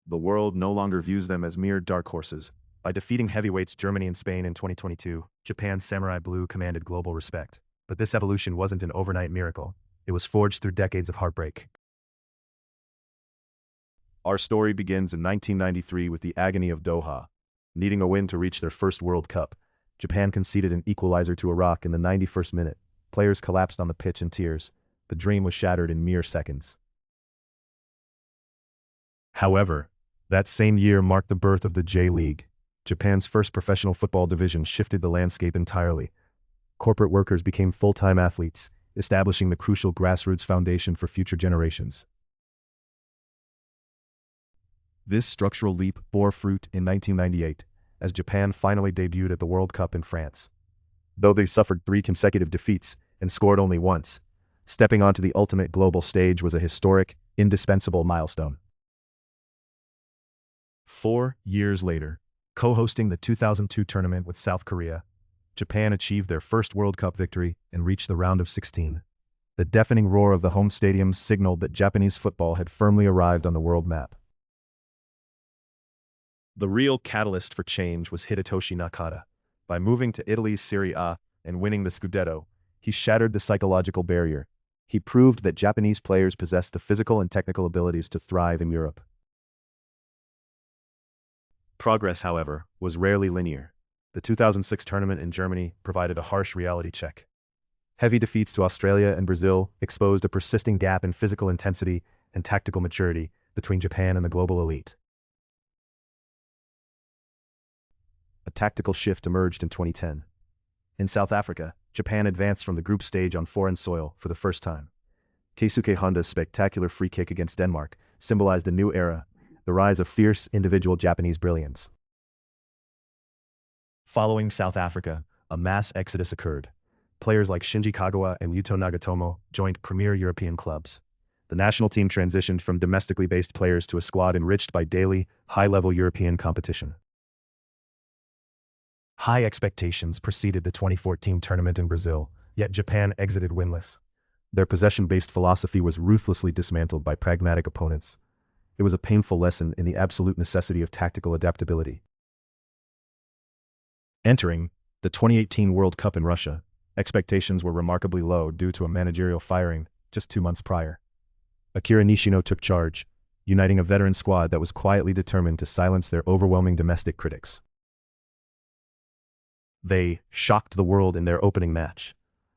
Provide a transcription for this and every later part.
The world no longer views them as mere dark horses. By defeating heavyweights Germany and Spain in 2022, Japan's Samurai Blue commanded global respect. But this evolution wasn't an overnight miracle. It was forged through decades of heartbreak. Our story begins in 1993 with the Agony of Doha. Needing a win to reach their first World Cup, Japan conceded an equalizer to Iraq in the 91st minute. Players collapsed on the pitch in tears. The dream was shattered in mere seconds. However, that same year marked the birth of the J-League. Japan's first professional football division shifted the landscape entirely. Corporate workers became full-time athletes, establishing the crucial grassroots foundation for future generations. This structural leap bore fruit in 1998, as Japan finally debuted at the World Cup in France. Though they suffered 3 consecutive defeats and scored only once, stepping onto the ultimate global stage was a historic, indispensable milestone. 4 years later, co-hosting the 2002 tournament with South Korea, Japan achieved their first World Cup victory and reached the round of 16. The deafening roar of the home stadiums signaled that Japanese football had firmly arrived on the world map. The real catalyst for change was Hidetoshi Nakata. By moving to Italy's Serie A and winning the Scudetto, he shattered the psychological barrier. He proved that Japanese players possessed the physical and technical abilities to thrive in Europe. Progress, however, was rarely linear. The 2006 tournament in Germany provided a harsh reality check. Heavy defeats to Australia and Brazil exposed a persisting gap in physical intensity and tactical maturity between Japan and the global elite. A tactical shift emerged in 2010. In South Africa, Japan advanced from the group stage on foreign soil for the first time. Keisuke Honda's spectacular free kick against Denmark symbolized a new era, the rise of fierce individual Japanese brilliance. Following South Africa, a mass exodus occurred. Players like Shinji Kagawa and Yuto Nagatomo joined premier European clubs. The national team transitioned from domestically based players to a squad enriched by daily, high-level European competition. High expectations preceded the 2014 tournament in Brazil, yet Japan exited winless. Their possession-based philosophy was ruthlessly dismantled by pragmatic opponents. It was a painful lesson in the absolute necessity of tactical adaptability. Entering the 2018 World Cup in Russia, expectations were remarkably low due to a managerial firing just 2 months prior. Akira Nishino took charge, uniting a veteran squad that was quietly determined to silence their overwhelming domestic critics. They shocked the world in their opening match.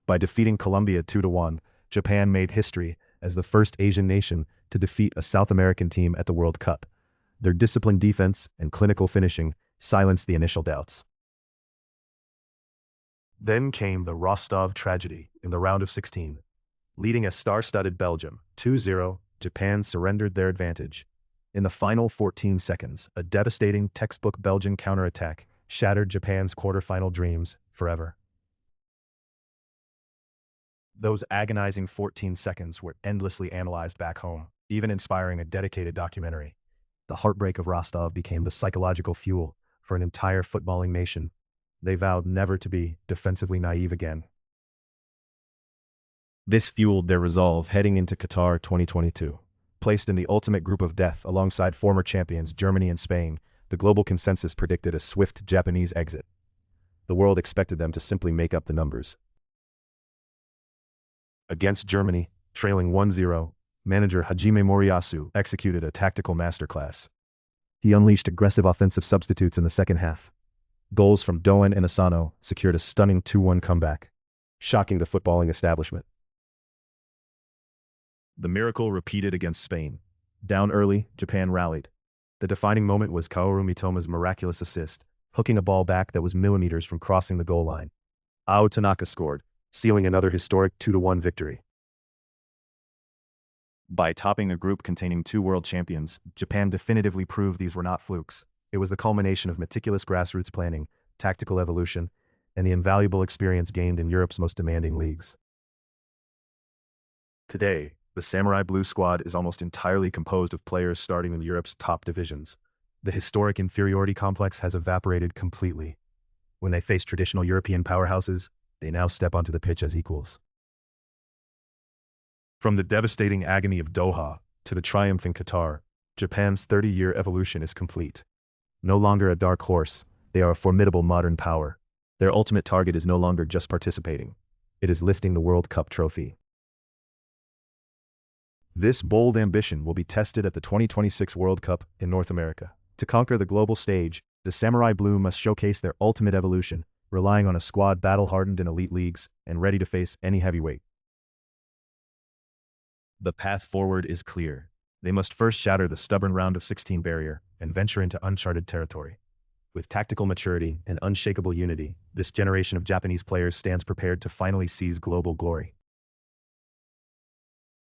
By defeating Colombia 2-1, Japan made history as the first Asian nation to defeat a South American team at the World Cup. Their disciplined defense and clinical finishing silenced the initial doubts. Then came the Rostov tragedy in the round of 16. Leading a star-studded Belgium 2-0, Japan surrendered their advantage. In the final 14 seconds, a devastating textbook Belgian counterattack shattered Japan's quarterfinal dreams forever. Those agonizing 14 seconds were endlessly analyzed back home, even inspiring a dedicated documentary. The heartbreak of Rostov became the psychological fuel for an entire footballing nation. They vowed never to be defensively naive again. This fueled their resolve heading into Qatar 2022. Placed in the ultimate group of death alongside former champions Germany and Spain, the global consensus predicted a swift Japanese exit. The world expected them to simply make up the numbers. Against Germany, trailing 1-0, manager Hajime Moriyasu executed a tactical masterclass. He unleashed aggressive offensive substitutes in the second half. Goals from Doen and Asano secured a stunning 2-1 comeback, shocking the footballing establishment. The miracle repeated against Spain. Down early, Japan rallied. The defining moment was Kaoru Mitoma's miraculous assist, hooking a ball back that was millimeters from crossing the goal line. Ao Tanaka scored, sealing another historic 2-1 victory. By topping a group containing 2 world champions, Japan definitively proved these were not flukes. It was the culmination of meticulous grassroots planning, tactical evolution, and the invaluable experience gained in Europe's most demanding leagues. Today, the Samurai Blue squad is almost entirely composed of players starting in Europe's top divisions. The historic inferiority complex has evaporated completely. When they face traditional European powerhouses, they now step onto the pitch as equals. From the devastating agony of Doha to the triumph in Qatar, Japan's 30-year evolution is complete. No longer a dark horse, they are a formidable modern power. Their ultimate target is no longer just participating. It is lifting the World Cup trophy. This bold ambition will be tested at the 2026 World Cup in North America. To conquer the global stage, the Samurai Blue must showcase their ultimate evolution, relying on a squad battle-hardened in elite leagues and ready to face any heavyweight. The path forward is clear. They must first shatter the stubborn round of 16 barrier and venture into uncharted territory. With tactical maturity and unshakable unity, this generation of Japanese players stands prepared to finally seize global glory.